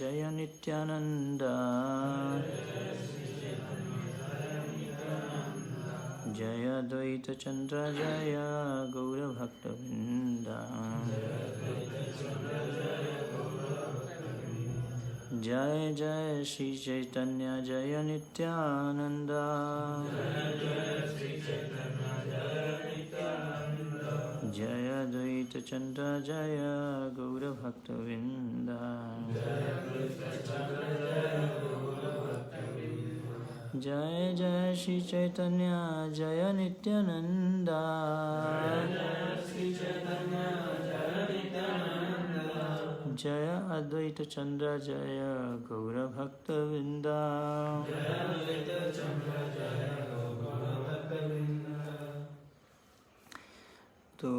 जय नित्यानंद, जय अद्वैत चंद्र जय गौरभक्तवृंद, जय जय श्री चैतन्य जय नित्यानंद, जय अद्वैत चंद्र जय गौरभक्तवृंद, जय जय श्री चैतन्य जय नित्यानंद, जय अद्वैत चंद्र जय गौरभक्तवृंद। तो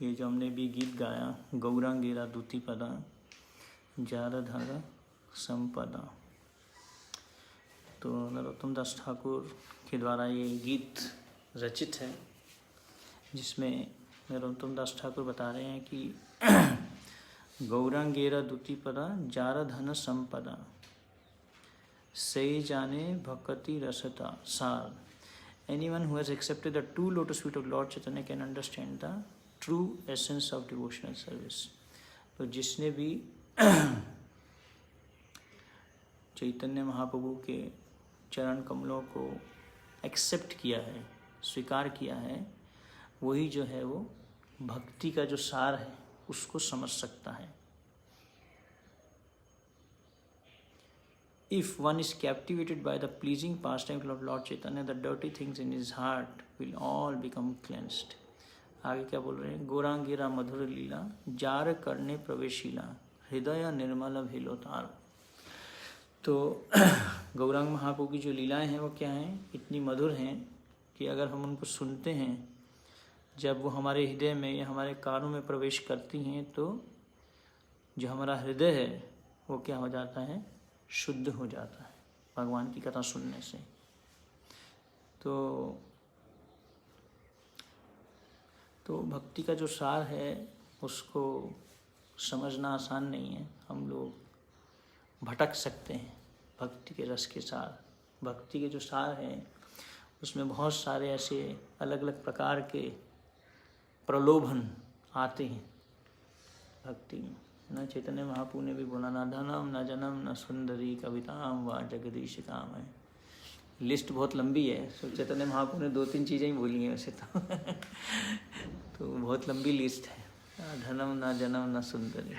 ये जो हमने भी गीत गाया, गौरांगेरा दूती पदा जारधर संपदा, तो नरोत्तम दास ठाकुर के द्वारा ये गीत रचित है, जिसमें नरोत्तम दास ठाकुर बता रहे हैं कि गौरांगेरा दूती पदा जारधन संपदा, से जाने भक्ति रसता सार। Anyone who has accepted the true lotus feet of Lord Chaitanya can understand the true essence of devotional service. तो जिसने भी चैतन्य महाप्रभु के चरण कमलों को एक्सेप्ट किया है, स्वीकार किया है, वही जो है वो भक्ति का जो सार है उसको समझ सकता है। If one is captivated by the pleasing pastime of Lord Chaitanya, the dirty things in his heart will all become cleansed. आगे क्या बोल रहे हैं? गौरांगेरा मधुर लीला जार करने प्रवेशीला हृदय निर्मल भिलोतार। तो गौरांग महाप्रभु की जो लीलाएं हैं वो क्या हैं? इतनी मधुर हैं कि अगर हम उनको सुनते हैं, जब वो हमारे हृदय में या हमारे कानों में प्रवेश करती हैं, तो जो हमारा हृदय है वो क्या हो जाता है? शुद्ध हो जाता है भगवान की कथा सुनने से। तो भक्ति का जो सार है उसको समझना आसान नहीं है। हम लोग भटक सकते हैं भक्ति के रस के सार। भक्ति के जो सार हैं उसमें बहुत सारे ऐसे अलग अलग प्रकार के प्रलोभन आते हैं भक्ति में ना। चैतन्य महाप्रभु ने भी बोला, ना धनम न जनम न सुंदरी कविताम व जगदीश काम है। लिस्ट बहुत लंबी है, तो चैतन्य महाप्रभु ने 2-3 चीज़ें ही बोली हैं वैसे तो बहुत लंबी लिस्ट है। ना धनम न जनम न सुंदरी,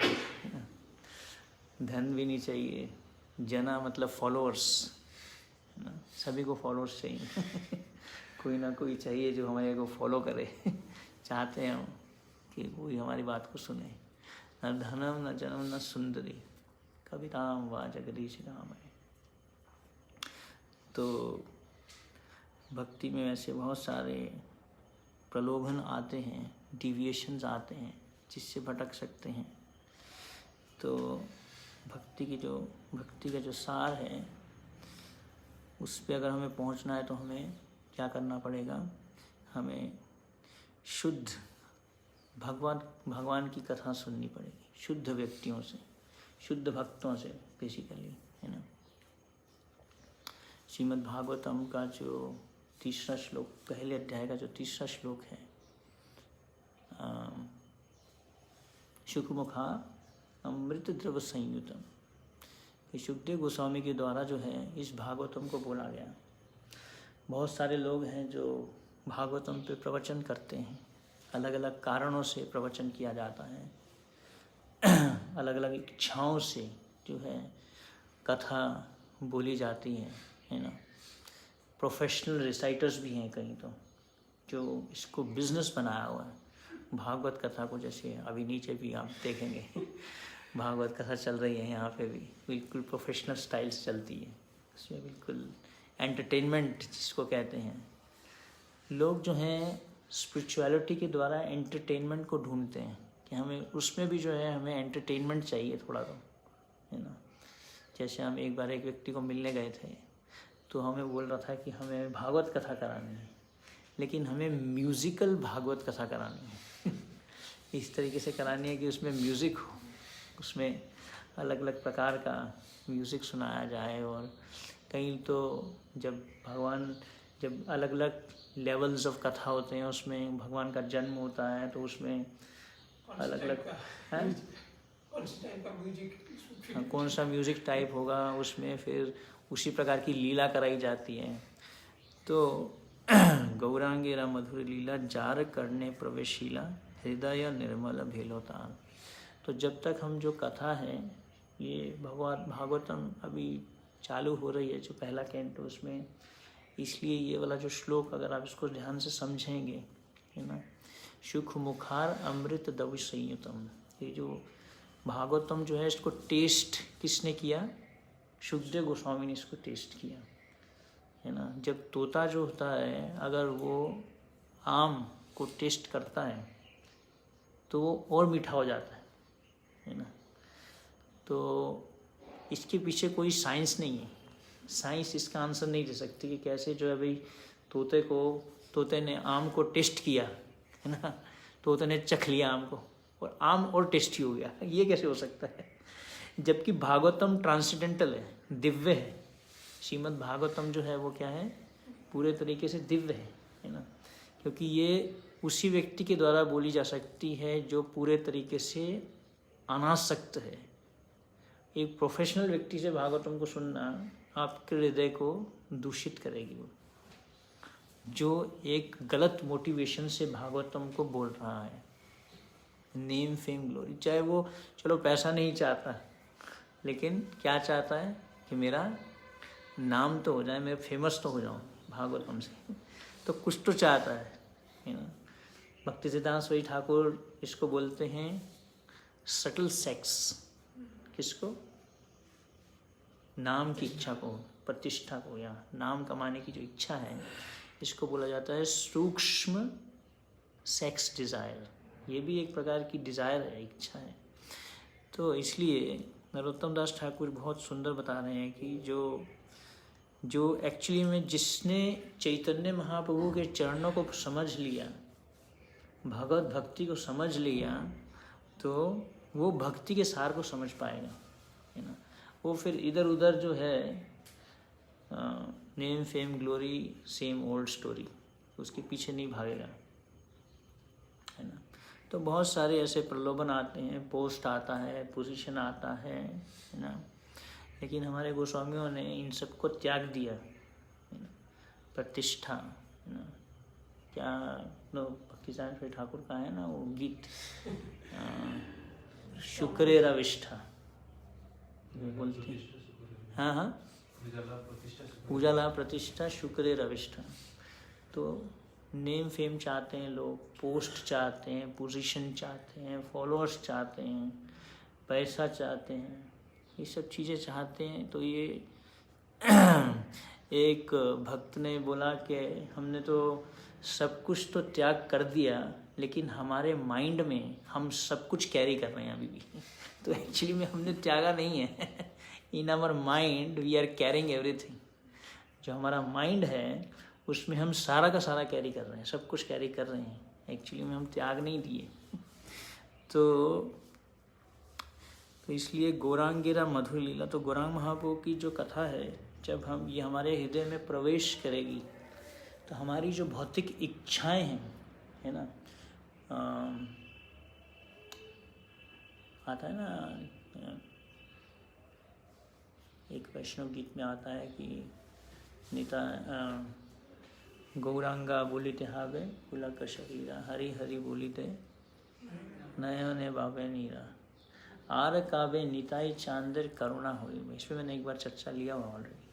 धन भी नहीं चाहिए, जना मतलब फॉलोअर्स, सभी को फॉलोअर्स चाहिए कोई ना कोई चाहिए जो हमारे को फॉलो करे चाहते हैं हम कि कोई हमारी बात को सुने। न धनम न जनम न सुंदरी कविताम व जगदीश काम है। तो भक्ति में ऐसे बहुत सारे प्रलोभन आते हैं, डिविएशंस आते हैं जिससे भटक सकते हैं। तो भक्ति का जो सार है उस पे अगर हमें पहुंचना है तो हमें क्या करना पड़ेगा? हमें शुद्ध भगवान की कथा सुननी पड़ेगी, शुद्ध व्यक्तियों से, शुद्ध भक्तों से बेसिकली, है ना। श्रीमद् भागवतम का जो 3रा श्लोक, पहले अध्याय का जो 3रा श्लोक है, शुकमुखा अमृत द्रव संयुतम, कि सुखदेव गोस्वामी के द्वारा जो है इस भागवतम को बोला गया। बहुत सारे लोग हैं जो भागवतम पे प्रवचन करते हैं, अलग अलग कारणों से प्रवचन किया जाता है अलग अलग इच्छाओं से जो है कथा बोली जाती है ना। प्रोफेशनल रिसाइटर्स भी हैं कहीं तो, जो इसको बिजनेस बनाया हुआ है भागवत कथा को। जैसे अभी नीचे भी आप देखेंगे भागवत कथा चल रही है, यहाँ पे भी बिल्कुल प्रोफेशनल स्टाइल्स चलती है, उसमें बिल्कुल एंटरटेनमेंट जिसको कहते हैं। लोग जो हैं स्पिरिचुअलिटी के द्वारा एंटरटेनमेंट को ढूंढते हैं कि हमें उसमें भी जो है हमें एंटरटेनमेंट चाहिए थोड़ा तो, है ना। जैसे हम एक बार एक व्यक्ति को मिलने गए थे तो हमें बोल रहा था कि हमें भागवत कथा करानी है, लेकिन हमें म्यूज़िकल भागवत कथा करानी है इस तरीके से करानी है कि उसमें म्यूज़िक हो, उसमें अलग अलग प्रकार का म्यूज़िक सुनाया जाए। और कहीं तो जब अलग अलग लेवल्स ऑफ कथा होते हैं, उसमें भगवान का जन्म होता है, तो उसमें अलग अलग है कौन सा म्यूज़िक टाइप होगा, उसमें फिर उसी प्रकार की लीला कराई जाती है। तो गौरांगेरा मधुर लीला जार करने प्रवेशीला हृदय निर्मल भेलोताल। तो जब तक हम जो कथा है, ये भागवतम अभी चालू हो रही है, जो पहला कैंटो, उसमें इसलिए ये वाला जो श्लोक अगर आप इसको ध्यान से समझेंगे, है ना, सुख मुखार अमृत दव संयुतम, ये जो भागवतम जो है इसको टेस्ट किसने किया? सुखदेव गोस्वामी ने इसको टेस्ट किया, है ना। जब तोता जो होता है, अगर वो आम को टेस्ट करता है तो वो और मीठा हो जाता है ना। तो इसके पीछे कोई साइंस नहीं है, साइंस इसका आंसर नहीं दे सकती कि कैसे जो है भाई तोते ने आम को टेस्ट किया, है ना, तोते ने चख लिया आम को और आम और टेस्टी हो गया, ये कैसे हो सकता है? जबकि भागवतम ट्रांसेंडेंटल है, दिव्य है। श्रीमद् भागवतम जो है वो क्या है? पूरे तरीके से दिव्य है ना, क्योंकि ये उसी व्यक्ति के द्वारा बोली जा सकती है जो पूरे तरीके से अनासक्त है। एक प्रोफेशनल व्यक्ति से भागवतम को सुनना आपके हृदय को दूषित करेगी। वो जो एक गलत मोटिवेशन से भागवतम को बोल रहा है, नेम फेम ग्लोरी, चाहे वो चलो पैसा नहीं चाहता, लेकिन क्या चाहता है कि मेरा नाम तो हो जाए, मैं फेमस तो हो जाऊं भागवतम से, तो कुछ तो चाहता है ना। भक्ति सिद्धांत सरस्वती ठाकुर इसको बोलते हैं सटल सेक्स। किसको? नाम की इच्छा को, प्रतिष्ठा को, या नाम कमाने की जो इच्छा है, इसको बोला जाता है सूक्ष्म सेक्स डिज़ायर। ये भी एक प्रकार की डिज़ायर है, इच्छा है। तो इसलिए नरोत्तम दास ठाकुर बहुत सुंदर बता रहे हैं कि जो एक्चुअली में जिसने चैतन्य महाप्रभु के चरणों को समझ लिया, भगवत भक्ति को समझ लिया, तो वो भक्ति के सार को समझ पाएगा, है ना। वो फिर इधर उधर जो है name fame glory same old story, उसके पीछे नहीं भागेगा, है ना। तो बहुत सारे ऐसे प्रलोभन आते हैं, पोस्ट आता है, पोजीशन आता है ना, लेकिन हमारे गोस्वामियों ने इन सबको त्याग दिया, है ना। प्रतिष्ठा, है ना, क्या भक्ति सिद्धांत ठाकुर का है ना वो गीत, शुक्रे रविष्ठा बोलते हैं, हाँ, उजाला प्रतिष्ठा शुक्रे रविष्ठा। तो नेम फेम चाहते हैं लोग, पोस्ट चाहते हैं, पोजीशन चाहते हैं, फॉलोअर्स चाहते हैं, पैसा चाहते हैं, ये सब चीज़ें चाहते हैं। तो ये एक भक्त ने बोला कि हमने तो सब कुछ तो त्याग कर दिया, लेकिन हमारे माइंड में हम सब कुछ कैरी कर रहे हैं अभी भी। तो एक्चुअली में हमने त्यागा नहीं है। In our mind we are carrying everything. जो हमारा माइंड है उसमें हम सारा का सारा कैरी कर रहे हैं, सब कुछ कैरी कर रहे हैं, एक्चुअली में हम त्याग नहीं दिए। तो इसलिए गौरांगेरा मधुर लीला, तो गौरांग महाप्रभु की जो कथा है, जब हम ये हमारे हृदय में प्रवेश करेगी, तो हमारी जो भौतिक इच्छाएं हैं, है ना, आता है ना, एक वैष्णव गीत में आता है कि नीता गौरांगा बोलिते हावे पुलक शरीरा, हरि हरि बोलिते नयने बाबे नीरा, आर काबे निताई चांदर करुणा हुई। इस पर मैंने एक बार चर्चा लिया हुआ ऑलरेडी,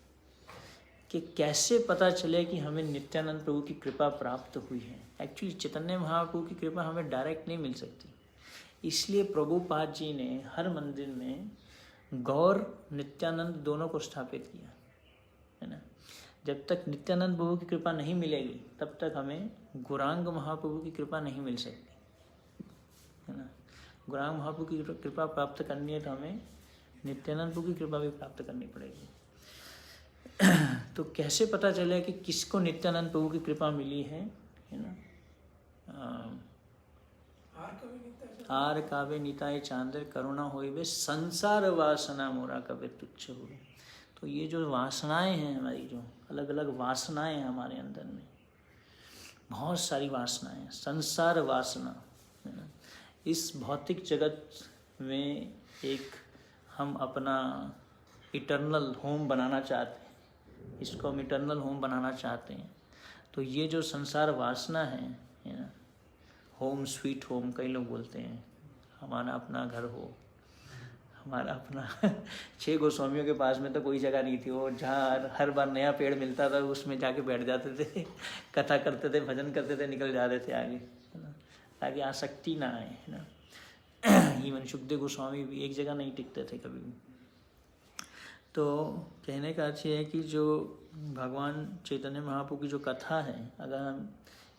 कि कैसे पता चले कि हमें नित्यानंद प्रभु की कृपा प्राप्त हुई है। एक्चुअली चैतन्य महाप्रभु की कृपा हमें डायरेक्ट नहीं मिल सकती, इसलिए प्रभुपाद जी ने हर मंदिर में गौर नित्यानंद दोनों को स्थापित किया, है ना। जब तक नित्यानंद प्रभु की कृपा नहीं मिलेगी, तब तक हमें गौरांग महाप्रभु की कृपा नहीं मिल सकती, है ना। गौरांग महाप्रभु की कृपा प्राप्त करनी है तो हमें नित्यानंद प्रभु की कृपा भी प्राप्त करनी पड़ेगी। तो कैसे पता चले कि किसको नित्यानंद प्रभु की कृपा मिली है ना। आर कावे निताय चांदर करुणा होई वे संसार वासना मोरा कबे तुच्छ हुए। तो ये जो वासनाएं हैं हमारी, जो अलग अलग वासनाएं हैं हमारे अंदर में, बहुत सारी वासनाएं, संसार वासना है ना। इस भौतिक जगत में एक हम अपना इटर्नल होम बनाना चाहते हैं, इसको हम इटर्नल होम बनाना चाहते हैं। तो ये जो संसार वासना है ना, होम स्वीट होम कई लोग बोलते हैं, हमारा अपना घर हो, हमारा अपना 6 गोस्वामियों के पास में तो कोई जगह नहीं थी, वो जहाँ हर बार नया पेड़ मिलता था उसमें जाके बैठ जाते थे, कथा करते थे, भजन करते थे, निकल जाते थे आगे, है ना, ताकि आसक्ति ना आए, है ना। इवन सुखदेव गोस्वामी भी एक जगह नहीं टिकते थे कभी भी। तो कहने का अर्थ है कि जो भगवान चैतन्य महाप्रभु की जो कथा है, अगर हम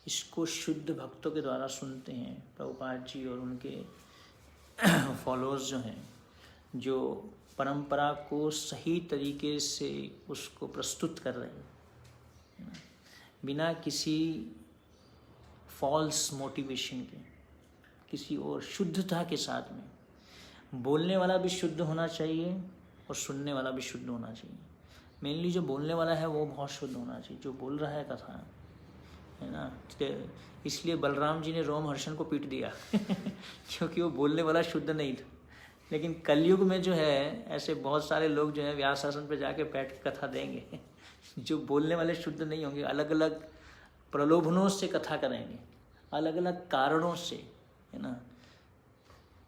इसको शुद्ध भक्तों के द्वारा सुनते हैं, प्रभुपाद जी और उनके फॉलोअर्स जो हैं, जो परंपरा को सही तरीके से उसको प्रस्तुत कर रहे हैं, बिना किसी फॉल्स मोटिवेशन के, किसी और शुद्धता के साथ में। बोलने वाला भी शुद्ध होना चाहिए और सुनने वाला भी शुद्ध होना चाहिए। मेनली जो बोलने वाला है वो बहुत शुद्ध होना चाहिए, जो बोल रहा है कथा, है ना। इसलिए बलराम जी ने रोमहर्षण को पीट दिया क्योंकि वो बोलने वाला शुद्ध नहीं था। लेकिन कलयुग में जो है ऐसे बहुत सारे लोग जो है व्यास आसन पे जाके बैठ के कथा देंगे जो बोलने वाले शुद्ध नहीं होंगे, अलग अलग प्रलोभनों से कथा करेंगे, अलग अलग कारणों से, है ना।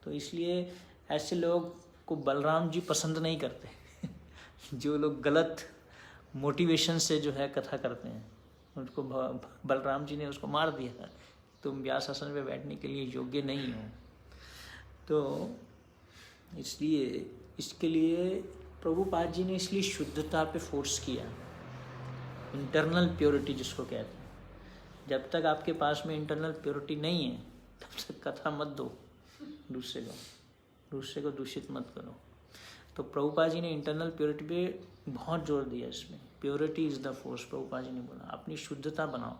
तो इसलिए ऐसे लोग को बलराम जी पसंद नहीं करते जो लोग गलत मोटिवेशन से जो है कथा करते हैं, उनको बलराम जी ने उसको मार दिया, तुम व्यास आसन पे बैठने के लिए योग्य नहीं हो। तो इसलिए इसके लिए प्रभुपाद जी ने इसलिए शुद्धता पे फोर्स किया, इंटरनल प्योरिटी जिसको कहते हैं। जब तक आपके पास में इंटरनल प्योरिटी नहीं है तब तक कथा मत दो, दूसरे को दूषित मत करो। तो प्रभुपाद जी ने इंटरनल प्योरिटी पे बहुत जोर दिया। इसमें purity is the force, Prabhupada ji ने बोला अपनी शुद्धता बनाओ।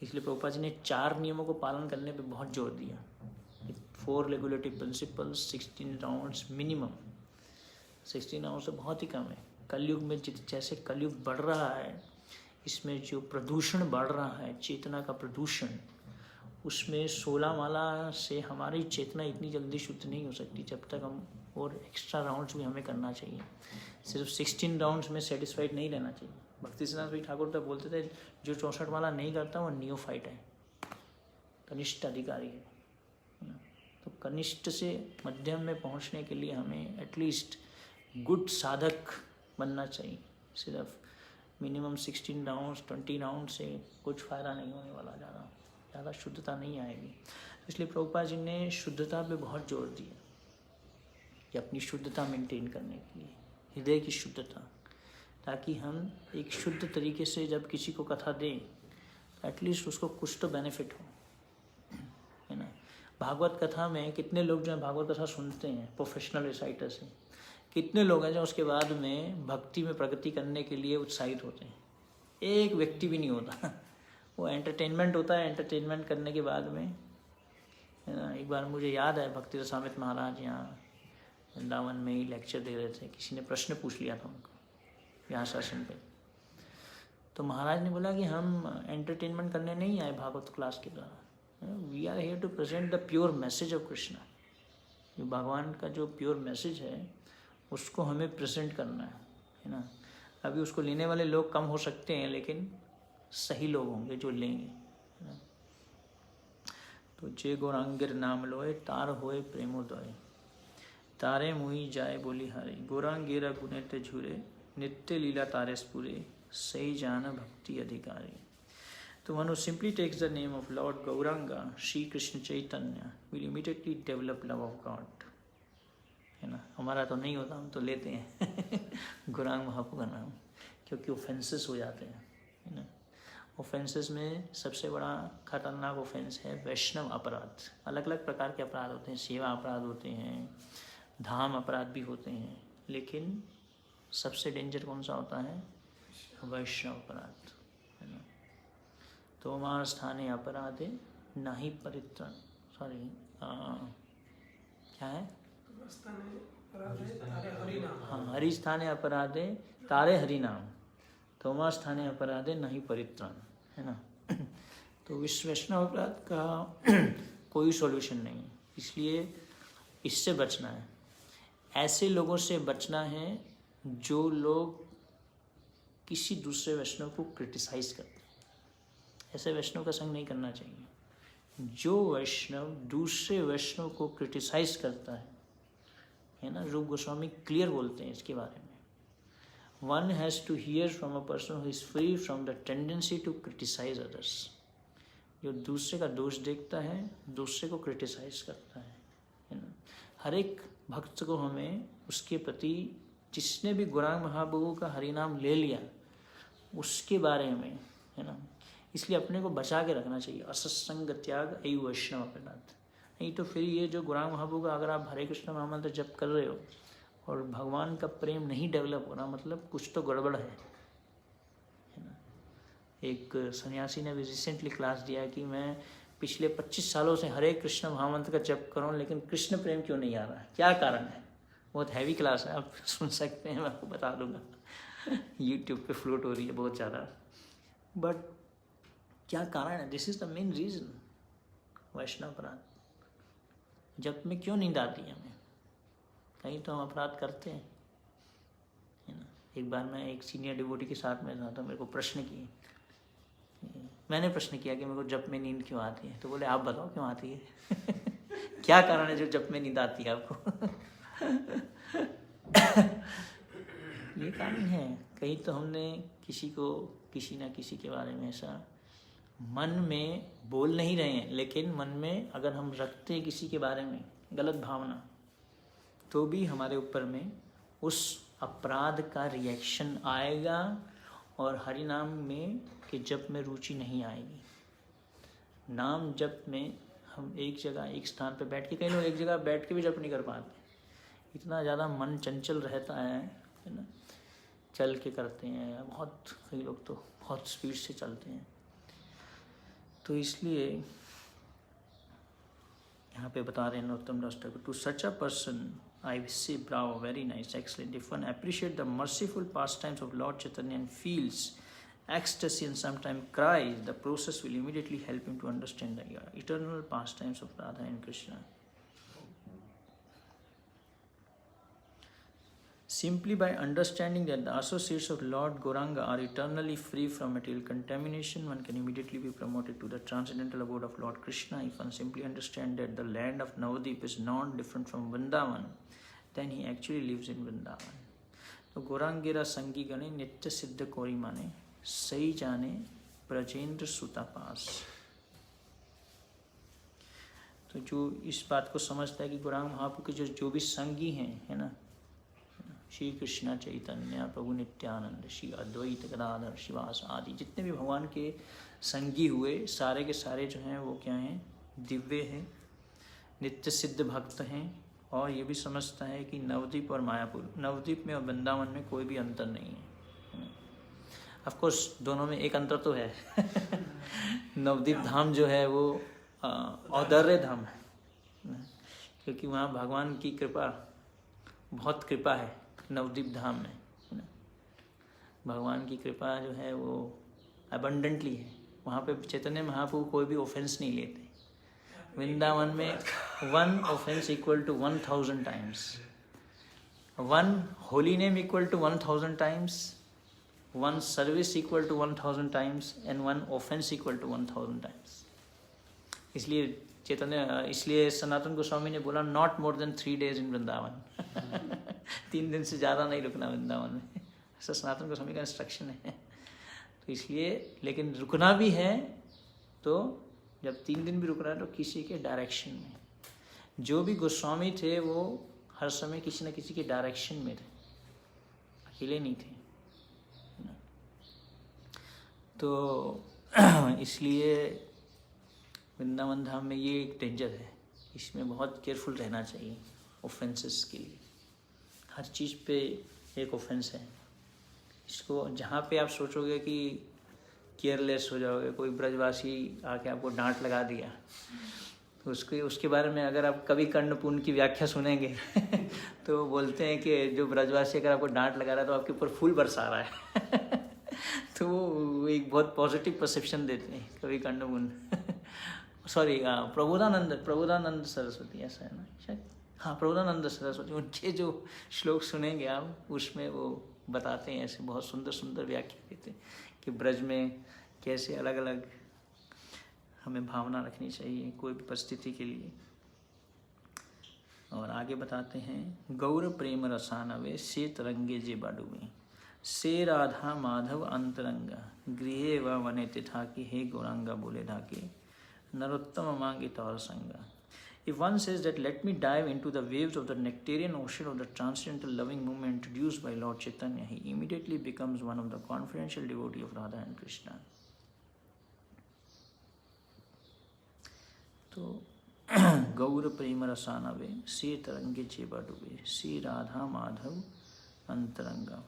इसलिए प्रभुपाद जी ने 4 नियमों को पालन करने पे बहुत जोर दिया। 4 regulative principles, 16 rounds minimum. 16 round से बहुत ही कम है। कलयुग में जैसे कलयुग बढ़ रहा है, इसमें जो प्रदूषण बढ़ रहा है, चेतना का प्रदूषण, उसमें 16 माला से हमारी चेतना इतनी जल्दी शुद्ध नहीं हो सकती जब तक हम और एक्स्ट्रा राउंड्स भी हमें करना चाहिए। सिर्फ 16 राउंड्स में सेटिस्फाइड नहीं रहना चाहिए। भक्ति सिद्धांत भाई ठाकुर तो बोलते थे जो 64 माला नहीं करता वो नियोफाइट है, कनिष्ठ अधिकारी है। तो कनिष्ठ से मध्यम में पहुंचने के लिए हमें एटलीस्ट गुड साधक बनना चाहिए। सिर्फ मिनिमम 16 राउंड्स 20 राउंड से कुछ फ़ायदा नहीं होने वाला, ज़्यादा शुद्धता नहीं आएगी। इसलिए प्रभुपाद जी ने शुद्धता पे बहुत जोर दिया कि अपनी शुद्धता मेंटेन करने के लिए, हृदय की शुद्धता, ताकि हम एक शुद्ध तरीके से जब किसी को कथा दें एटलीस्ट उसको कुछ तो बेनिफिट हो, है ना। भागवत कथा में कितने लोग जो है भागवत कथा सुनते हैं प्रोफेशनल रिसाइटर से, कितने लोग हैं जो उसके बाद में भक्ति में प्रगति करने के लिए उत्साहित होते हैं। एक व्यक्ति भी नहीं होता वो एंटरटेनमेंट होता है। एंटरटेनमेंट करने के बाद में, है ना, एक बार मुझे याद है भक्ति रसामृत महाराज यहाँ वृंदावन में ही लेक्चर दे रहे थे। किसी ने प्रश्न पूछ लिया था उनको व्यास आसन पे, तो महाराज ने बोला कि हम एंटरटेनमेंट करने नहीं आए भागवत क्लास के द्वारा, we are here to present the pure message of Krishna. जो भगवान का जो प्योर मैसेज है उसको हमें प्रेजेंट करना है ना। अभी उसको लेने वाले लोग कम हो सकते हैं लेकिन सही लोग होंगे जो लेंगे, है ना। तो जे गौरांगिर नाम लोए तार होए प्रेमोदय, तारे मुई जाए बोली हारे, गौरांगिर गुने ते झूरे, नित्य लीला तारे स्पुरे, सही जान भक्ति अधिकारी। तो one who simply takes the name of Lord Gauranga, Shri Krishna Chaitanya, will immediately develop love of God, है ना। हमारा तो नहीं होता, हम तो लेते हैं गौरांग महाप्रभु का नाम, क्योंकि ऑफेंसेस हो जाते हैं, है ना। ऑफेंसेस में सबसे बड़ा खतरनाक ऑफेंस है वैष्णव अपराध। अलग अलग प्रकार के अपराध होते हैं, सेवा अपराध होते हैं, धाम अपराध भी होते हैं, लेकिन सबसे डेंजर कौन सा होता है? वैष्णव अपराध, है ना। तो मां स्थाने अपराधे नाही परित्राण, क्या है? हाँ, हरि स्थाने अपराधे तारे हरि नाम, तोमा स्थाने अपराधे नहीं परित्राण, है ना। तो विश्व वैष्णव अपराध का कोई सॉल्यूशन नहीं है, इसलिए इससे बचना है। ऐसे लोगों से बचना है जो लोग किसी दूसरे वैष्णव को क्रिटिसाइज करते हैं। ऐसे वैष्णव का संग नहीं करना चाहिए। जो वैष्णव दूसरे वैष्णव को क्रिटिसाइज करता है ना, रूप गोस्वामी क्लियर बोलते हैं इसके बारे में। One has to hear from a person who is free from the tendency to criticize others. जो दूसरे का दोष देखता है, दूसरे को क्रिटिसाइज करता है ना। हर एक भक्त को हमें उसके प्रति, जिसने भी गौरांग महाप्रभु का हरिनाम ले लिया, उसके बारे में, है ना, इसलिए अपने को बचा के रखना चाहिए। असत्संग त्याग ऐ वैष्णव अपराध। नहीं तो फिर ये जो गौरांग महाप्रभु का, अगर आप हरे कृष्ण महामंत्र जप कर रहे हो और भगवान का प्रेम नहीं डेवलप हो रहा, मतलब कुछ तो गड़बड़ है ना। एक सन्यासी ने भी रिसेंटली क्लास दिया कि मैं पिछले 25 सालों से हरे कृष्ण महामंत्र का जप कर रहा हूँ, लेकिन कृष्ण प्रेम क्यों नहीं आ रहा है, क्या कारण है। बहुत हैवी क्लास है, आप सुन सकते हैं, मैं आपको बता दूंगा। यूट्यूब पे फ्लोट हो रही है बहुत ज़्यादा। बट क्या कारण है? This is the main reason. वैष्णव अपराध, जप में क्यों नींद आती है हमें? कहीं तो हम अपराध करते हैं, है ना। एक बार मैं एक सीनियर डिवोटी के साथ में था, तो मेरे को प्रश्न किए, मैंने प्रश्न किया कि मेरे को जप में नींद क्यों आती है। तो बोले आप बताओ क्यों आती है। क्या कारण है जो जप में नींद आती है आपको। ये कारण है, कहीं तो हमने किसी को, किसी ना किसी के बारे में ऐसा मन में बोल नहीं रहे हैं, लेकिन मन में अगर हम रखते हैं किसी के बारे में गलत भावना, तो भी हमारे ऊपर में उस अपराध का रिएक्शन आएगा और हरि नाम में के जप में रुचि नहीं आएगी। नाम जप में हम एक जगह, एक स्थान पर बैठ के, कई लोग एक जगह बैठ के भी जप नहीं कर पाते, इतना ज़्यादा मन चंचल रहता है ना। चल के करते हैं बहुत, कई लोग तो बहुत स्पीड से चलते हैं। तो इसलिए यहाँ पे बता रहे हैं Narottam Das Thakur, to such a person I say bravo, very nice, excellent. If one appreciate the merciful pastimes of Lord Chaitanya and feels ecstasy and sometimes cries, the process will immediately help him to understand the eternal pastimes of Radha and Krishna. Simply by understanding that the associates of Lord Gauranga are eternally free from material contamination, one can immediately be promoted to the transcendental abode of Lord Krishna. If one simply understands that the land of Navadip is not different from Vrindavan, then he actually lives in Vrindavan. तो गौरांगेरा संगी गणे नित्य सिद्ध कोरी माने, सही जाने ब्रजेंद्र सुता पास। तो जो इस बात को समझता है कि गौरांग महाप्रभु के जो भी संगी हैं, है ना, श्री कृष्ण चैतन्य प्रभु नित्यानंद, श्री अद्वैत गदाधर शिवास आदि जितने भी भगवान के संगी हुए, सारे के सारे जो हैं वो क्या हैं? दिव्य हैं, नित्य सिद्ध भक्त हैं। और ये भी समझता है कि नवद्वीप और मायापुर, नवद्वीप में और वृंदावन में कोई भी अंतर नहीं है। ऑफ कोर्स दोनों में एक अंतर तो है। नवद्वीप धाम जो है वो औदर्य धाम है, क्योंकि वहाँ भगवान की कृपा, बहुत कृपा है नवद्वीप धाम में, है ना। भगवान की कृपा जो है वो अबंडेंटली है। वहाँ पे चैतन्य महाप्रभु कोई भी ऑफेंस नहीं लेते। वृंदावन में 1 offense equal to 1000 times, 1 holy name equal to 1000 times, 1 service equal to 1000 times and 1 offense equal to 1000 times. इसलिए सनातन गोस्वामी ने बोला not more than 3 days in Vrindavan. 3 दिन से ज़्यादा नहीं रुकना वृंदावन में, ऐसा सनातन गोस्वामी का इंस्ट्रक्शन है। तो इसलिए, लेकिन रुकना भी है तो जब 3 दिन भी रुक रहा है तो किसी के डायरेक्शन में। जो भी गोस्वामी थे वो हर समय किसी न किसी के डायरेक्शन में थे, अकेले नहीं थे, है ना। तो इसलिए वृंदावन धाम में ये एक डेंजर है, इसमें बहुत केयरफुल रहना चाहिए ऑफेंसेस के लिए। हर चीज़ पे एक ऑफेंस है। इसको जहाँ पे आप सोचोगे कि केयरलेस हो जाओगे, कोई ब्रजवासी आके आपको डांट लगा दिया तो उसके बारे में अगर आप कवि कर्णपूर्ण की व्याख्या सुनेंगे तो बोलते हैं कि जो ब्रजवासी अगर आपको डांट लगा रहा है तो आपके ऊपर फूल बरसा रहा है तो वो एक बहुत पॉजिटिव परसेप्शन देते हैं कवि कर्णपूर्ण सॉरी प्रबोधानंद सरस्वती, ऐसा है ना शायद, हाँ प्रबोधानंद सरस्वती, उनके जो श्लोक सुनेंगे आप उसमें वो बताते हैं, ऐसे बहुत सुंदर सुंदर व्याख्या देते हैं कि ब्रज में कैसे अलग अलग हमें भावना रखनी चाहिए कोई भी परिस्थिति के लिए। और आगे बताते हैं, गौर प्रेम रसानवे से तरंगे जे बाडुबे से राधा माधव अंतरंगा गृहे व वने तिथा की हे गौरांगा बोले ढाके नरोत्तम मांगे तौर संगा। If one says that let me dive into the waves of the nectarian ocean of the transcendental loving movement introduced by Lord Chaitanya, he immediately becomes one of the confidential devotee of Radha and Krishna. तो गौर प्रेम रसानवे से तरंगे चेबा डूबे से Radha Madhav अंतरंगा.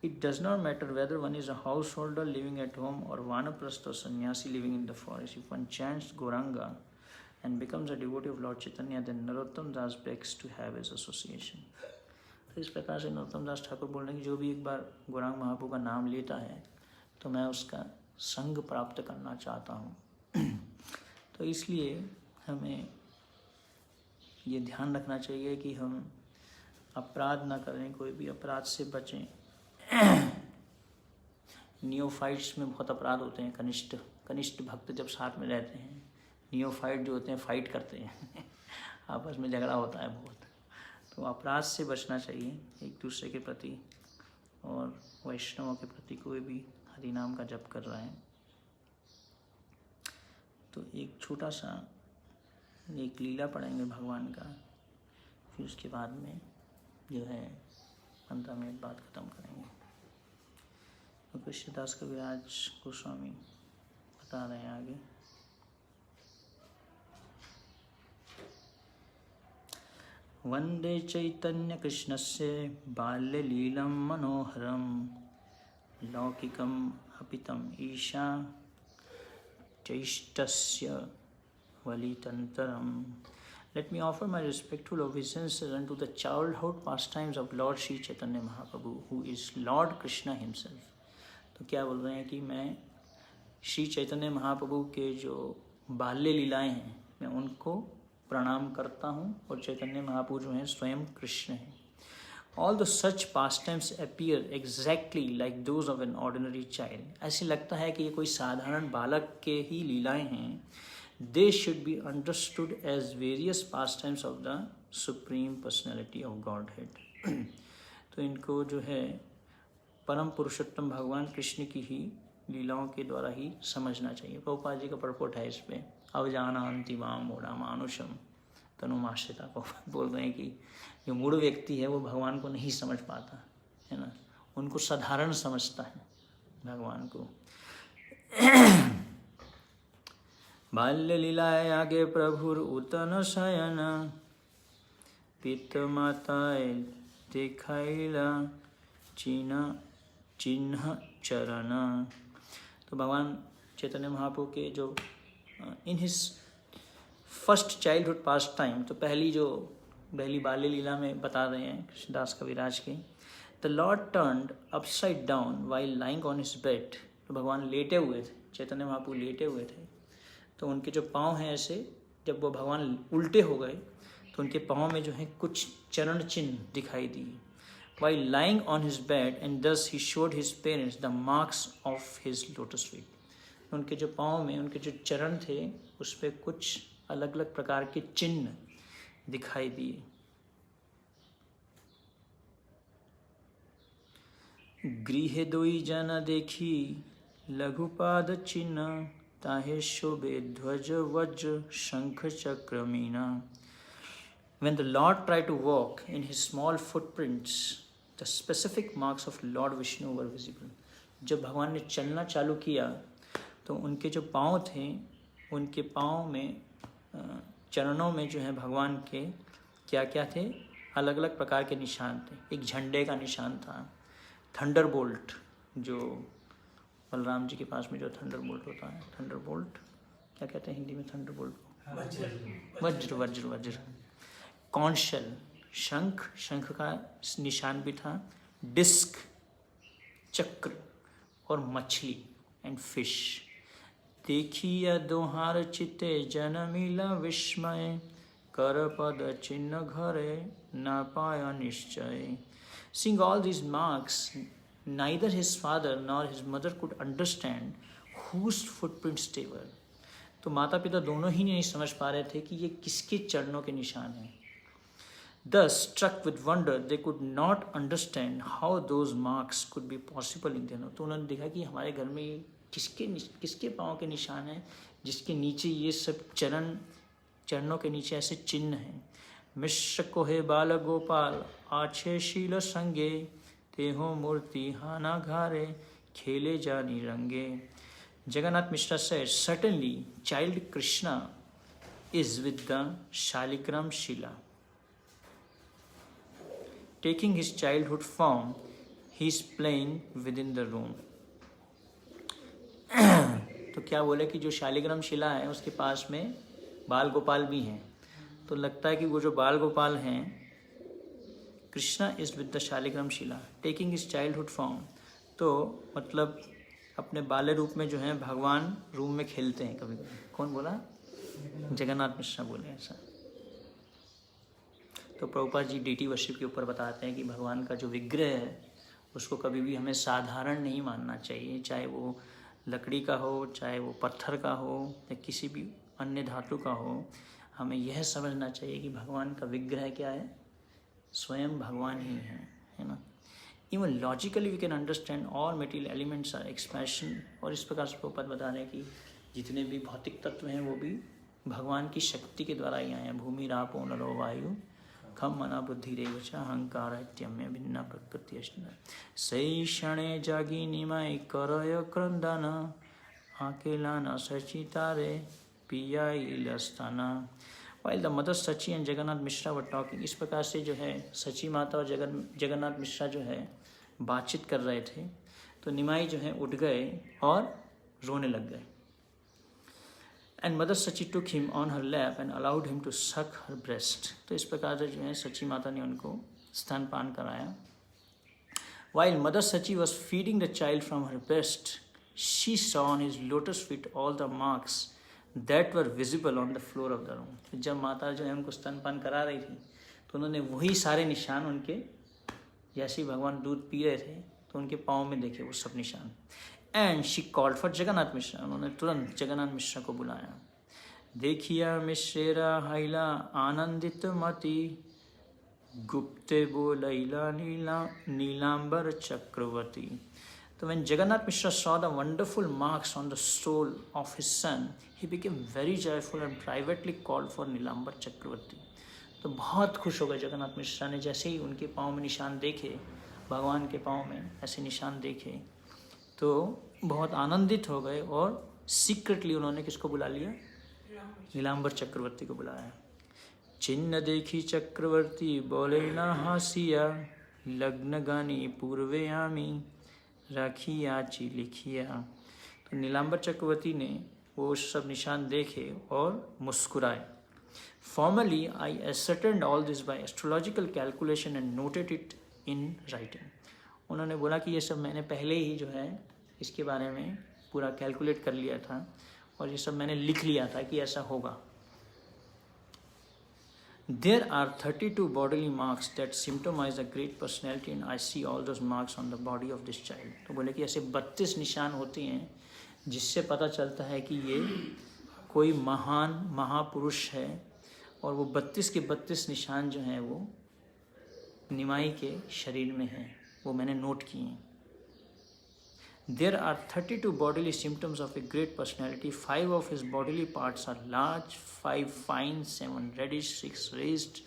It does not matter whether one is a householder living at home or vanaprastha or sannyasi living in the forest. If one chants Gauranga and becomes a devotee of Lord Chaitanya, then Narottam Das begs to have his association. तो इस प्रकार से नरोत्तम दास ठाकुर बोल रहे हैं कि जो भी एक बार गौरांग महाप्रभु का नाम लेता है तो मैं उसका संग प्राप्त करना चाहता हूँ. तो इसलिए हमें ये ध्यान रखना चाहिए कि हम अपराध ना करें, कोई भी अपराध से बचें. नियोफाइट्स में बहुत अपराध होते हैं. कनिष्ठ भक्त जब साथ में रहते हैं, नियोफाइट जो होते हैं फाइट करते हैं आपस में झगड़ा होता है बहुत. तो अपराध से बचना चाहिए एक दूसरे के प्रति, और वैष्णवों के प्रति कोई भी हरि नाम का जप कर रहा है. तो एक छोटा सा एक लीला पढ़ेंगे भगवान का, फिर उसके बाद में जो है 15 मिनट बाद ख़त्म करेंगे. तो कृष्णदास कविराज गोस्वामी बता रहे हैं आगे. वंदे चैतन्य कृष्णस्य बाल्यलीलं मनोहरं लौकिकम् अपितम् Isha चैष्टस्य वलितंतरम. Let me offer my respectful obeisances unto the childhood pastimes of Lord Sri Chaitanya Mahaprabhu, who is Lord Krishna himself. तो क्या बोल रहे हैं कि मैं श्री चैतन्य महाप्रभु के जो बाल्य लीलाएं हैं मैं उनको प्रणाम करता हूँ, और चैतन्य महाप्रभु जो हैं स्वयं कृष्ण हैं. Although such pastimes appear exactly like those of an ordinary child, ऐसे लगता है कि ये कोई साधारण बालक के ही लीलाएं हैं. They should be understood as various pastimes of the Supreme Personality of Godhead. तो इनको जो है परम पुरुषोत्तम भगवान कृष्ण की ही लीलाओं के द्वारा ही समझना चाहिए. प्रभुपाद जी का परपोट है इस पे. अवजानान्ति मां मूढ़ा मानुषम तनुमाश्रिता को बोल रहे हैं कि जो मूढ़ व्यक्ति है वो भगवान को नहीं समझ पाता है ना, उनको साधारण समझता है भगवान को. बाल्य लीलाए आगे प्रभुर उतन शयन पित माताए दिखाइला चिन्ह चरण. तो भगवान चैतन्य महाप्रभु के जो in his first childhood past time, तो पहली बाल्य लीला में बता रहे हैं कृष्णदास कविराज के. The Lord turned upside down while lying on his bed. तो भगवान लेटे हुए थे, चैतन्य महाप्रभु लेटे हुए थे, तो उनके जो पाँव हैं ऐसे, जब वो भगवान उल्टे हो गए तो उनके पाँव में जो है कुछ चरण चिन्ह दिखाई दिए. While lying on his bed and thus he showed his parents the marks of his lotus feet. उनके जो पाँव में उनके जो चरण थे उस पर कुछ अलग अलग प्रकार के चिन्ह दिखाई दिए. गृहे दोई जन देखी लघुपाद चिन्ह ताहे शोभे ध्वज वज्र शंख चक्र Meena. When the Lord tried to walk in his small footprints, the specific marks of Lord Vishnu were visible. जब भगवान ने चलना चालू किया तो उनके जो पाँव थे, उनके पाँव में चरणों में जो है भगवान के क्या क्या थे, अलग अलग प्रकार के निशान थे. एक झंडे का निशान था, थंडरबोल्ट, जो बलराम जी के पास में जो थंडरबोल्ट होता है, थंडरबोल्ट क्या कहते हैं हिंदी में थंडरबोल्ट को? वज्र वज्र वज्र। कॉन्च शेल, शंख, शंख का निशान भी था, डिस्क, चक्र और मछली एंड फिश। देखिया दोहार चिते जनमिला विस्मय, कर पद चिन्ह घरे न पाया निश्चय। Seeing all these marks, neither his father nor his mother could understand whose footprints they were. तो माता पिता दोनों ही नहीं समझ पा रहे थे कि ये किसके चरणों के निशान हैं। Thus, struck with wonder, they could not understand how those marks could be possible in them. तो उन्होंने देखा कि हमारे घर में किसके पाँव के निशान हैं, जिसके नीचे ये सब चरणों के नीचे ऐसे चिन्ह हैं। मिश्र कोहे बाल गोपाल आछे शील संगे, तेहो मूर्ति हाना घारे खेले जानी रंगे। Jagannath Mishra said, certainly child Krishna is with the Shaligram Shila. Taking his childhood form, he is playing within the room. तो क्या बोले कि जो शालिग्राम शिला है उसके पास में बाल गोपाल भी हैं। तो लगता है कि वो जो बाल गोपाल हैं, Krishna is with the Shaligram Shila taking his childhood form. तो मतलब अपने बाल्य रूप में जो है भगवान रूम में खेलते हैं कभी कभी। कौन बोला? जगन्नाथ मिश्रा बोले ऐसा। तो प्रभुपाद जी डीटी वर्शिप के ऊपर बताते हैं कि भगवान का जो विग्रह है उसको कभी भी हमें साधारण नहीं मानना चाहिए, चाहे वो लकड़ी का हो, चाहे वो पत्थर का हो या किसी भी अन्य धातु का हो। हमें यह समझना चाहिए कि भगवान का विग्रह क्या है, स्वयं भगवान ही है ना। Even logically we can understand all material elements are expression. और इस प्रकार से प्रभुपाद बता रहे हैं कि जितने भी भौतिक तत्व हैं वो भी भगवान की शक्ति के द्वारा ही आए हैं। भूमि रापो नरो वायु खम मना बुद्धि रेवच अहंकार इत्यम्य भिन्ना प्रकृति सही क्षणे जागी निमाय करय क्रंदन आकेला न सचितारे पिया इलस्ताना। While the mother Sachi and Jagannath Mishra were talking, इस प्रकार से जो है सची माता और जगन्नाथ मिश्रा जो है बातचीत कर रहे थे, तो निमाई जो है उठ गए और रोने लग गए। And mother Sachi took him on her lap and allowed him to suck her breast. तो इस प्रकार से जो है सची माता ने उनको स्तनपान कराया। While mother Sachi was feeding the child from her breast, she saw on his lotus feet all the marks that were visible on the floor of the room. जब माता जो है उनको स्तनपान करा रही थी तो उन्होंने वही सारे निशान उनके, जैसे भगवान दूध पी रहे थे तो उनके पाँव में देखे वो सब निशान। And she called for Jagannath Mishra, उन्होंने तुरंत जगन्नाथ मिश्रा को बुलाया। देखिया मिश्रेरा हैला आनंदित मति, गुप्ते बोलैला नीलांबर चक्रवर्ती। So when Jagannath Mishra saw the wonderful marks on the soul of his son, he became very joyful and privately called for Nilambar Chakravarti. तो बहुत खुश हो गए जगन्नाथ मिश्रा ने, जैसे ही उनके पाँव में निशान देखे, भगवान के पाँव में ऐसे निशान देखे तो बहुत आनंदित हो गए और सीक्रेटली उन्होंने किसको बुला लिया? नीलांबर चक्रवर्ती को बुलाया। चिन्ह देखी चक्रवर्ती बोले ना हासिया, लग्न गानी पूर्वे आमी राखिया ची लिखिया। तो नीलांबर चक्रवर्ती ने वो सब निशान देखे और मुस्कुराए। Formally I ascertained all this by astrological calculation and noted it in writing. उन्होंने बोला कि ये सब मैंने पहले ही जो है इसके बारे में पूरा कैलकुलेट कर लिया था और ये सब मैंने लिख लिया था कि ऐसा होगा। There are 32 bodily marks that symptomize a great personality and I see all those marks on the body of this child. तो बोले कि ऐसे 32 निशान होते हैं जिससे पता चलता है कि ये कोई महान महापुरुष है और वो 32 के 32 निशान जो हैं वो निमाई के शरीर में हैं, वो मैंने नोट किए हैं। There are 32 bodily symptoms of a great personality. 5 of his bodily parts are large, 5 fine, 7 reddish, 6 raised,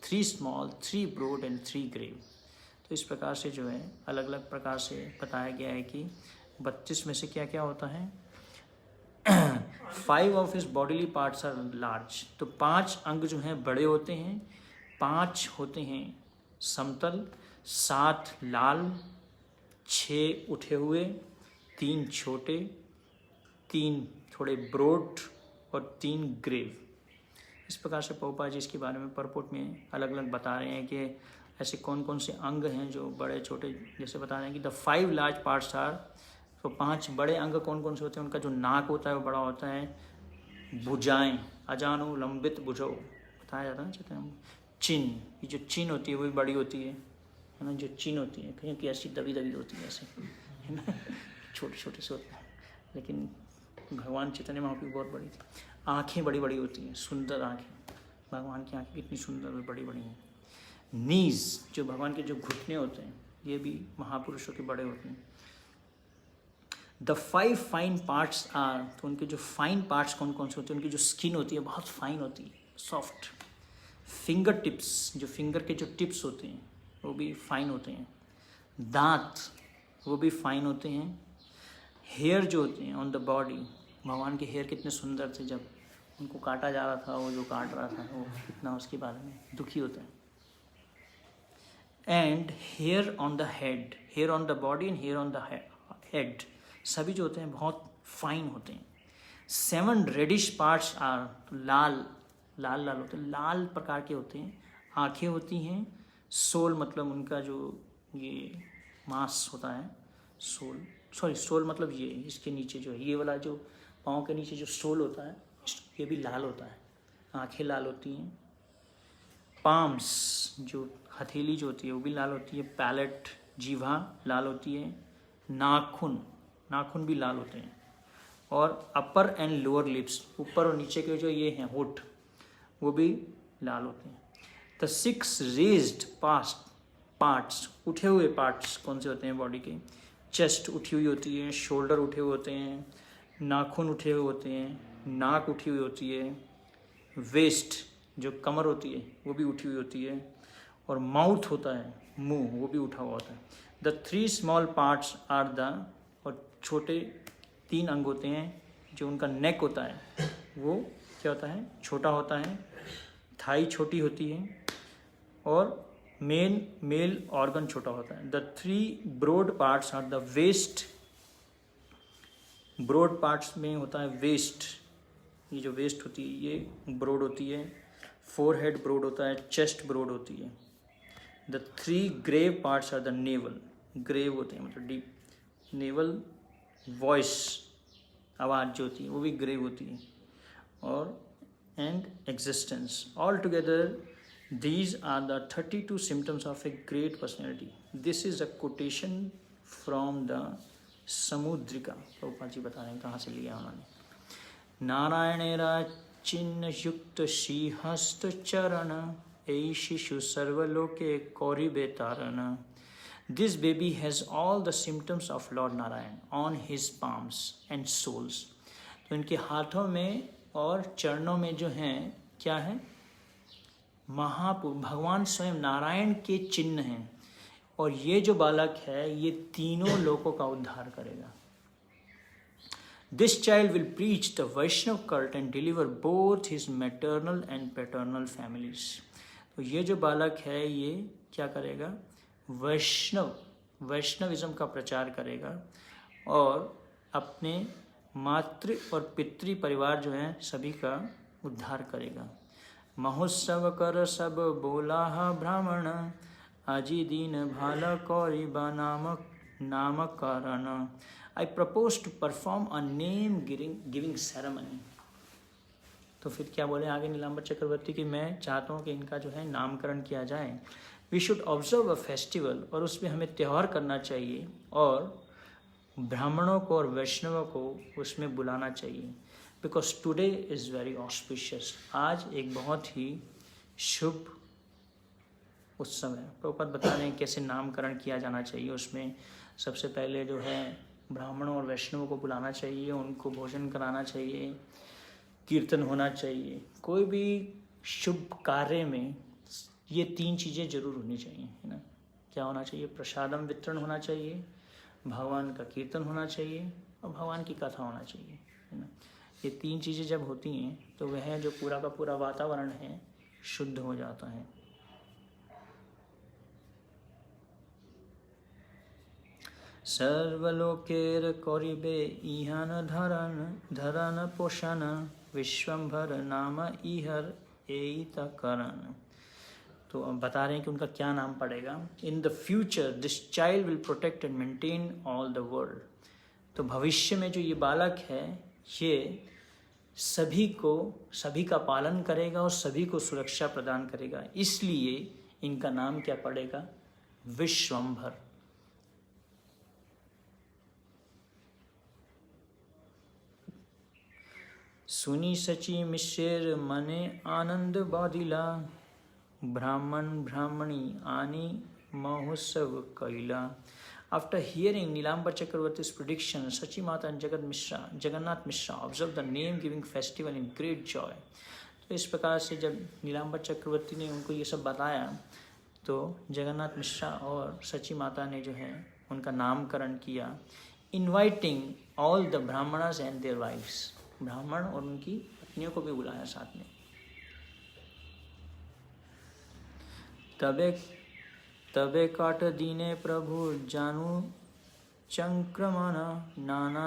3 small, 3 broad and 3 grave. तो इस प्रकार से जो है अलग अलग प्रकार से बताया गया है कि 32 में से क्या क्या होता है। 5 of his bodily parts are large. तो 5 अंग जो हैं बड़े होते हैं, 5 होते हैं समतल, 7 लाल, 6 उठे हुए, 3 छोटे, 3 थोड़े ब्रॉड और 3 ग्रेव। इस प्रकार से प्रभुपाद जी इसके बारे में परपोट में अलग अलग बता रहे हैं कि ऐसे कौन कौन से अंग हैं जो बड़े छोटे, जैसे बता रहे हैं कि द 5 लार्ज पार्ट्स आर, तो 5 बड़े अंग कौन कौन से होते हैं। उनका जो नाक होता है वो बड़ा होता है, भुजाएं अजानु लंबित भुजो बताया जाता है ना, हम चिन, ये जो चिन होती है वो भी बड़ी होती है ना, जो चिन होती है कहीं की ऐसी दबी दबी होती है ऐसे, है ना, छोटे छोटे से होते हैं, लेकिन भगवान चैतन्य महाप्रभु बहुत बड़ी थी। आँखें बड़ी बड़ी होती हैं, सुंदर आँखें, भगवान की आँखें कितनी सुंदर और बड़ी बड़ी हैं। नीज, जो भगवान के जो घुटने होते हैं ये भी महापुरुषों के बड़े होते हैं। द 5 फाइन पार्ट्स आर, तो उनके जो फाइन पार्ट्स कौन कौन से होते हैं, उनकी जो स्किन होती है बहुत फाइन होती है, सॉफ्ट। फिंगर टिप्स, जो फिंगर के जो टिप्स होते हैं वो भी फाइन होते हैं। दांत वो भी फाइन होते हैं। हेयर जो होते हैं ऑन द बॉडी, भगवान के हेयर कितने सुंदर थे, जब उनको काटा जा रहा था वो जो काट रहा था वो कितना उसके बारे में दुखी होता है। And hair on the head, hair on the body and hair on the head, सभी जो होते हैं बहुत फाइन होते हैं। 7 रेडिश पार्ट्स आर, तो लाल लाल लाल होते हैं, लाल प्रकार के होते हैं। आँखें होती हैं। सोल मतलब उनका जो ये मांस होता है, सोल मतलब ये इसके नीचे जो है, ये वाला जो पाँव के नीचे जो सोल होता है ये भी लाल होता है। आँखें लाल होती हैं। पाम्स, जो हथेली जो होती है वो भी लाल होती है। पैलेट, जीभा लाल होती है। नाखून भी लाल होते हैं। और अपर एंड लोअर लिप्स, ऊपर और नीचे के जो ये हैं होठ, वो भी लाल होते हैं। द 6 रेज्ड पार्ट्स, उठे हुए पार्ट्स कौन से होते हैं बॉडी के, चेस्ट उठी हुई होती है, शोल्डर उठे हुए होते हैं, नाखून उठे हुए होते हैं, नाक उठी हुई होती है, वेस्ट जो कमर होती है वो भी उठी हुई होती है, और माउथ होता है, मुंह, वो भी उठा हुआ होता है। The 3 small parts are the, और छोटे 3 अंग होते हैं, जो उनका नेक होता है वो क्या होता है, छोटा होता है। थाई छोटी होती है, और मेल ऑर्गन छोटा होता है। The 3 broad parts are the waist, broad parts में होता है वेस्ट, ये जो वेस्ट होती है ये ब्रॉड होती है। फोरहेड ब्रॉड होता है, चेस्ट ब्रॉड होती है। The 3 grave parts are the navel, grave होते हैं मतलब डीप। नेवल, वॉइस आवाज़ जो होती है वो भी ग्रेव होती है। और and existence, all together these are the 32 symptoms of a great personality. This is a quotation from the Samudrika. Prabhupada ji बता रहे हैं कहाँ से लिया उन्होंने। नारायणेरा चिन्ह युक्त श्रीहस्त चरण, ऐ शिशु सर्वलोके कौरिबे तारण। This baby has all the symptoms of Lord Narayan on his palms and soles. तो इनके हाथों में और चरणों में जो हैं क्या है, भगवान स्वयं नारायण के चिन्ह हैं। और ये जो बालक है ये तीनों लोगों का उद्धार करेगा। This child will preach the Vaishnava cult and deliver both his maternal and paternal families. तो ये जो बालक है ये क्या करेगा, वैष्णविज्म का प्रचार करेगा और अपने मातृ और पितृ परिवार जो है सभी का उद्धार करेगा। महोत्सव कर सब बोला ब्राह्मण, आजी दीन भाला कौरिबा नाम कारण। I propose to perform a name giving ceremony. तो फिर क्या बोले आगे नीलांबर चक्रवर्ती कि मैं चाहता हूँ कि इनका जो है नामकरण किया जाए। We should observe a festival, और उसमें हमें त्यौहार करना चाहिए और ब्राह्मणों को और वैष्णवों को उसमें बुलाना चाहिए। Because today is very auspicious, आज एक बहुत ही शुभ उत्सव है। प्रभुपाद बता रहे हैं कैसे नामकरण किया जाना चाहिए। उसमें सबसे पहले जो है ब्राह्मणों और वैष्णवों को बुलाना चाहिए, उनको भोजन कराना चाहिए, कीर्तन होना चाहिए। कोई भी शुभ कार्य में ये 3 चीज़ें जरूर होनी चाहिए, है ना। क्या होना चाहिए, प्रसादम वितरण होना चाहिए, भगवान का कीर्तन होना चाहिए और भगवान की कथा होना चाहिए, है ना। ये 3 चीज़ें जब होती हैं तो वह जो पूरा का पूरा वातावरण है शुद्ध हो जाता है। सर्वलोकेर कौरिबे इहान धरन पोषण, विश्वम्भर नाम इहर एत करण। तो अब बता रहे हैं कि उनका क्या नाम पड़ेगा। In the future this child will protect and maintain all the world. तो भविष्य में जो ये बालक है ये सभी का पालन करेगा और सभी को सुरक्षा प्रदान करेगा, इसलिए इनका नाम क्या पड़ेगा, विश्वम्भर। सुनी सची मिश्र मने आनंद बादिला, ब्राह्मण ब्राह्मणी आनी महोत्सव कैला। After hearing Nilambar Chakravarti's prediction, Sachi Mata and Jagannath Mishra observed the name-giving festival in great joy. तो इस प्रकार से जब नीलाम्बर चक्रवर्ती ने उनको ये सब बताया तो जगन्नाथ मिश्रा और सची माता ने जो है उनका नामकरण किया। Inviting all the Brahmanas and their wives, ब्राह्मण और उनकी पत्नियों को भी बुलाया साथ में। तबे काट दीने प्रभु जानू चंक्रमण, नाना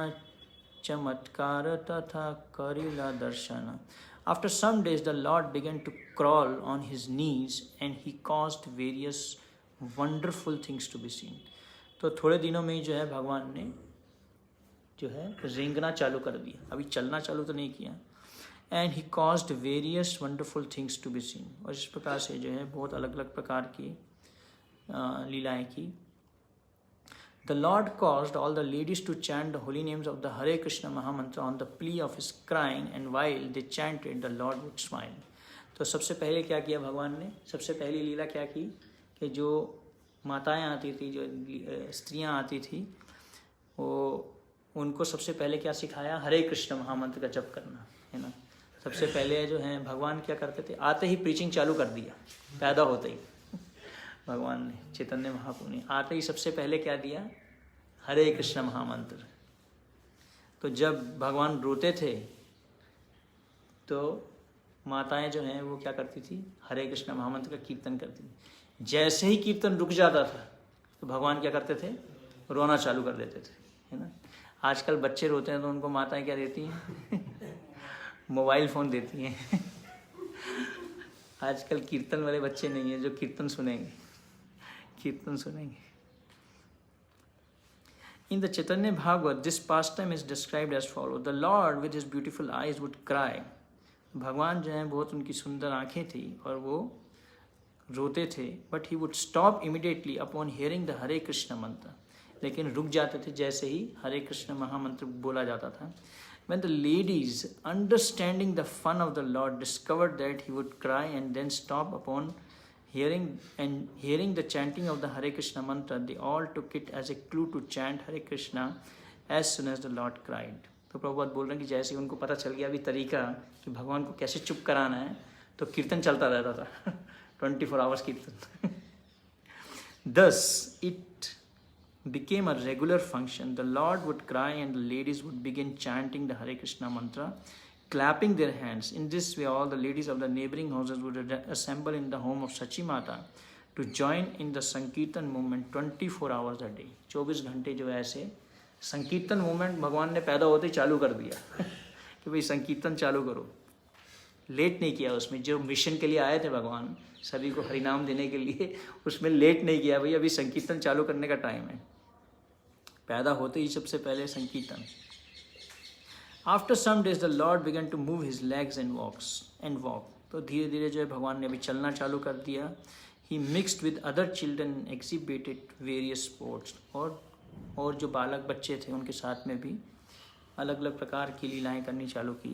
चमत्कार तथा करिला दर्शन। After some days the Lord began to crawl on his knees and he caused various wonderful things to be seen. तो थोड़े दिनों में ही जो है भगवान ने जो है रेंगना चालू कर दिया, अभी चलना चालू तो नहीं किया। And he caused various wonderful things to be seen। और इस प्रकार से जो है बहुत अलग अलग प्रकार की लीलाएं की। The Lord caused all the ladies to chant the holy names of the Hare Krishna Mahamantra on the plea of his crying, and while they chanted, the Lord would smile। तो सबसे पहले क्या किया भगवान ने, सबसे पहली लीला क्या की कि जो माताएं आती थी, जो स्त्रियां आती थी, वो उनको सबसे पहले क्या सिखाया, हरे कृष्ण महामंत्र का जप करना, है ना। सबसे पहले जो है भगवान क्या करते थे, आते ही प्रीचिंग चालू कर दिया, पैदा होते ही भगवान ने, चैतन्य महाप्रभु ने आते ही सबसे पहले क्या दिया, हरे कृष्ण महामंत्र। तो जब भगवान रोते थे तो माताएं जो हैं वो क्या करती थी, हरे कृष्ण महामंत्र का कीर्तन करती थी। जैसे ही कीर्तन रुक जाता था तो भगवान क्या करते थे, रोना चालू कर देते थे, है ना। आजकल बच्चे रोते हैं तो उनको माताएं क्या देती हैं मोबाइल फ़ोन देती हैं आजकल कीर्तन वाले बच्चे नहीं हैं जो कीर्तन सुनेंगे। In the Chaitanya Bhagavad, this pastime is described as follows: The Lord with his beautiful eyes would cry। भगवान जो है बहुत उनकी सुंदर आंखें थी और वो रोते थे, but he would stop immediately upon hearing the Hare Krishna mantra। लेकिन रुक जाते थे जैसे ही हरे कृष्ण महामंत्र बोला जाता था। When the ladies, understanding the fun of the Lord, discovered that he would cry and then stop upon hearing the chanting of the Hare Krishna mantra, they all took it as a clue to chant Hare Krishna as soon as the Lord cried। तो प्रभुपाद बोल रहे हैं कि जैसे उनको पता चल गया अभी तरीका कि भगवान को कैसे चुप कराना है, तो कीर्तन चलता रहता था 24 आवर्स कीर्तन। Thus it became a regular function। The Lord would cry and the ladies would begin chanting the Hare Krishna mantra, clapping their hands। In this way, all the ladies of the neighboring houses would assemble in the home of Sachi Mata to join in the Sankirtan movement 24 hours a day। 24 घंटे जो ऐसे संकीर्तन movement भगवान ने पैदा होते ही चालू कर दिया कि भाई संकीर्तन चालू करो। लेट नहीं किया उसमें, जो मिशन के लिए आए थे भगवान सभी को हरिनाम देने के लिए, उसमें लेट नहीं किया, भाई अभी संकीर्तन चालू करने का टाइम है। पैदा होते ही सबसे पहले संकीर्तन। After some days the Lord began to move his legs and walk। तो धीरे धीरे जो है भगवान ने अभी चलना चालू कर दिया। He mixed with other children and exhibited various sports। और जो बालक बच्चे थे उनके साथ में भी अलग अलग प्रकार की लीलाएं करनी चालू की।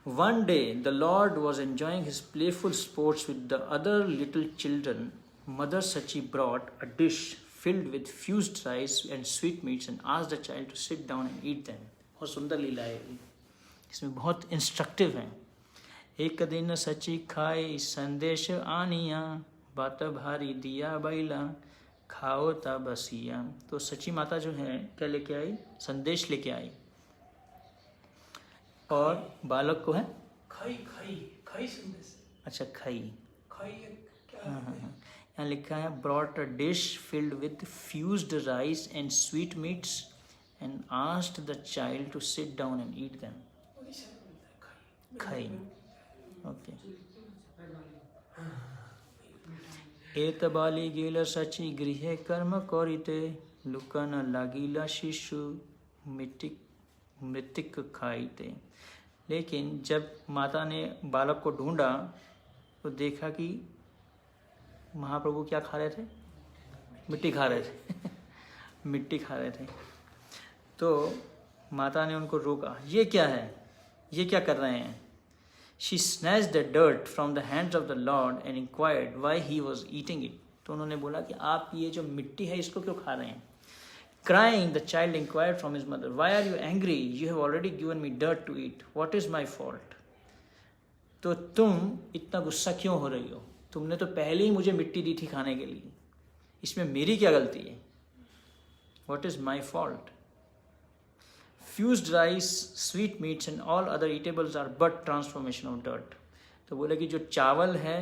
One day the Lord was enjoying his playful sports with the other little children। Mother Sachi brought a dish filled with fused rice and sweetmeats and asked the child to sit down and eat them। बहुत सुंदर लीला है, इसमें बहुत instructive है। एक दिन सची खाई संदेश आनिया, बात भारी दिया बैला, खाओ ता बसिया। तो सची माता जो है क्या लेके आई, संदेश लेके आई, और बालक को है खाई संदेश। अच्छा खाई क्या यहाँ लिखा है brought a dish filled with fused rice and sweet meets and asked the child to sit down and eat them। खाई। ओके। एत बाली गेल सची गृह कर्म करिते लुकन लागिला शिशु मृतिक खाइते। लेकिन जब माता ने बालक को ढूंढा तो देखा कि महाप्रभु क्या खा रहे थे? मिट्टी खा रहे थे। मिट्टी खा रहे थे। तो माता ने उनको रोका, ये क्या है, ये क्या कर रहे हैं? She snatched the dirt from the hands of the Lord and inquired why he was eating it. तो उन्होंने बोला कि आप ये जो मिट्टी है इसको क्यों खा रहे हैं? Crying, the child inquired from his mother, why are you angry? You have already given me dirt to eat. What is my fault? तो तुम इतना गुस्सा क्यों हो रही हो? तुमने तो पहले ही मुझे मिट्टी दी थी खाने के लिए, इसमें मेरी क्या गलती है? What is my fault? Fused rice, sweet meats and all other eatables are but transformation of dirt. तो बोले कि जो चावल है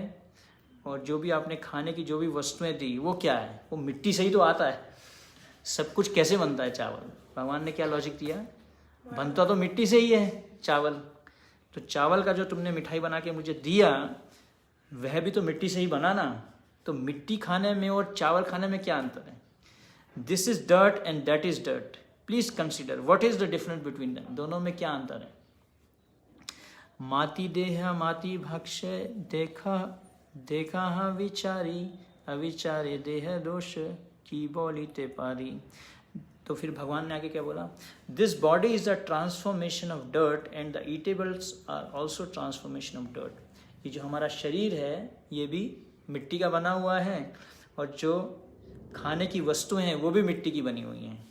और जो भी आपने खाने की जो भी वस्तुएं दी वो क्या है? वो मिट्टी से ही तो आता है। सब कुछ कैसे बनता है चावल? भगवान ने क्या लॉजिक दिया? बनता तो मिट्टी से ही है चावल। तो चावल का जो तुमने मिठाई बना के मुझे दिया वह भी तो मिट्टी से ही बना ना। तो मिट्टी खाने में और चावल खाने में क्या अंतर है? This is dirt and that is dirt. Please consider what is the difference between them. दोनों में क्या अंतर है? माती देह माती भक्ष्य देखा हा विचारी अविचारे देह दोष की बोलीते पारी। तो फिर भगवान ने आगे क्या बोला? This body is the transformation of dirt and the eatables are also transformation of dirt. ये जो हमारा शरीर है ये भी मिट्टी का बना हुआ है और जो खाने की वस्तुएं हैं वो भी मिट्टी की बनी हुई हैं।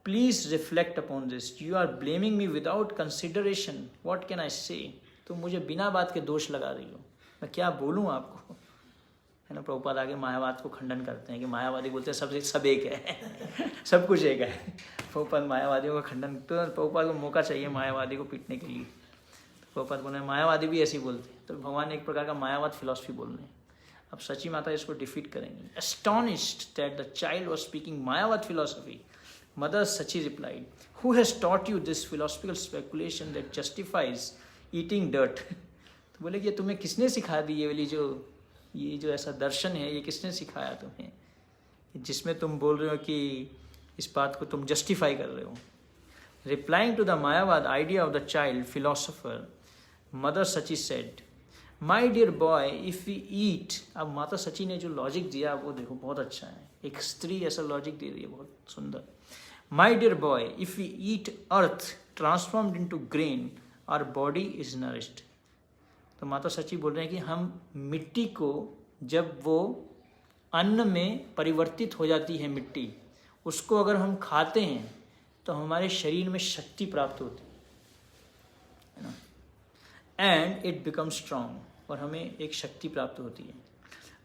Please reflect upon this. You are blaming me without consideration. What can I say? तुम मुझे बिना बात के दोष लगा रही हो, मैं क्या बोलूँ आपको? है ना। प्रभुपाद आगे मायावाद को खंडन करते हैं कि मायावादी बोलते हैं सब एक है। सब कुछ एक है। प्रभुपाद मायावादियों का खंडन, तो प्रभुपाद को मौका चाहिए मायावादी को पीटने के लिए। तो प्रभुपाद बोले मायावादी भी ऐसे ही बोलते हैं। तो भगवान एक प्रकार का मायावाद फिलॉसफी बोल रहे हैं। अब सची माता इसको डिफीट करेंगे। Astonished that the child was speaking मायावाद philosophy, mother Sachi replied, who has taught you this philosophical speculation that justifies eating dirt? तो बोले कि तुम्हें किसने सिखा दी ये वाली ये जो ऐसा दर्शन है, ये किसने सिखाया तुम्हें, जिसमें तुम बोल रहे हो कि इस बात को तुम जस्टिफाई कर रहे हो? Replying to the Mayavada idea of the child philosopher, mother Sachi said, my dear boy if we eat. अब माता सची ने जो लॉजिक दिया वो देखो बहुत अच्छा है। एक स्त्री ऐसा लॉजिक दे रही है, बहुत सुंदर। My dear boy if we eat earth transformed into grain our body is nourished. तो माता सची बोल रहे हैं कि हम मिट्टी को जब वो अन्न में परिवर्तित हो जाती है मिट्टी, उसको अगर हम खाते हैं तो हमारे शरीर में शक्ति प्राप्त होती है ना, एंड इट बिकम्स स्ट्रांग, और हमें एक शक्ति प्राप्त होती है।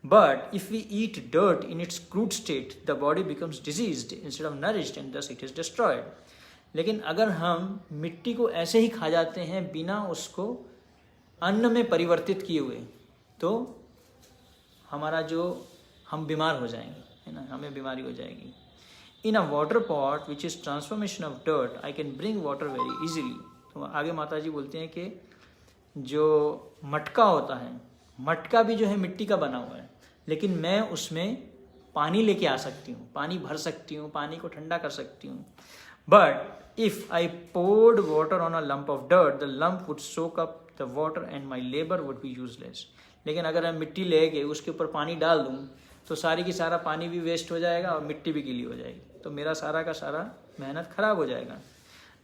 But if we eat dirt in its crude state the body becomes diseased instead of nourished and thus it is destroyed. लेकिन अगर हम मिट्टी को ऐसे ही खा जाते हैं बिना उसको अन्न में परिवर्तित किए हुए, तो हमारा हम बीमार हो जाएंगे, है ना, हमें बीमारी हो जाएगी। In a water pot which is transformation of dirt I can bring water very easily. तो आगे माता जी बोलते हैं कि जो मटका होता है, मटका भी जो है मिट्टी का बना हुआ है, लेकिन मैं उसमें पानी लेके आ सकती हूँ, पानी भर सकती हूँ, पानी को ठंडा कर सकती हूँ। But if I poured water on a lump of dirt the lump would soak up the water and my labour would be useless. लेकिन अगर मैं मिट्टी ले गए उसके ऊपर पानी डाल दूँ तो सारी की सारा पानी भी वेस्ट हो जाएगा और मिट्टी भी गीली हो जाएगी, तो मेरा सारा का सारा मेहनत खराब हो जाएगा।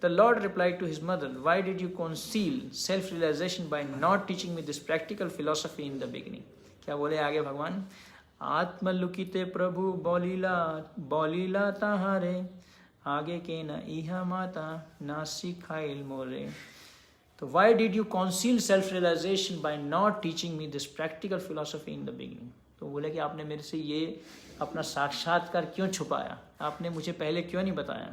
The Lord replied to his mother, why did you conceal self-realization by not teaching me this practical philosophy in the beginning? क्या बोले आगे भगवान? आत्मलुकिते प्रभु बोलीला ताहारे आगे के न इहा माता ना सिखाइल मोरे। तो why did you conceal self-realization by not teaching me this practical philosophy in the beginning? तो बोले कि आपने मेरे से ये अपना साक्षात्कार क्यों छुपाया, आपने मुझे पहले क्यों नहीं बताया?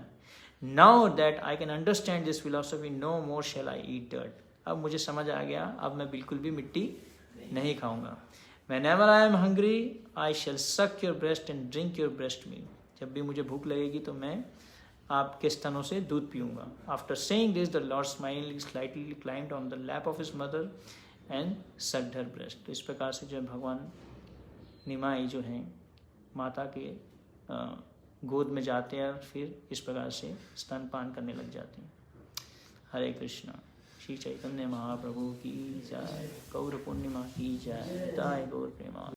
Now that I can understand this philosophy, no more shall I eat dirt. अब मुझे समझ आ गया, अब मैं बिल्कुल भी मिट्टी नहीं खाऊंगा। Whenever I am hungry, I shall suck your breast and drink your breast milk. जब भी मुझे भूख लगेगी तो मैं आपके स्तनों से दूध पीऊँगा। After saying this the Lord smile slightly climbed on the lap of his mother and sucked her breast. तो इस प्रकार से जो है भगवान निमाई जो हैं माता के गोद में जाते हैं और फिर इस प्रकार से स्तनपान करने लग जाते हैं। हरे कृष्णा। श्री चैतन्य महाप्रभु की जय। गौर पूर्णिमा की जय। जय गौर प्रेमा।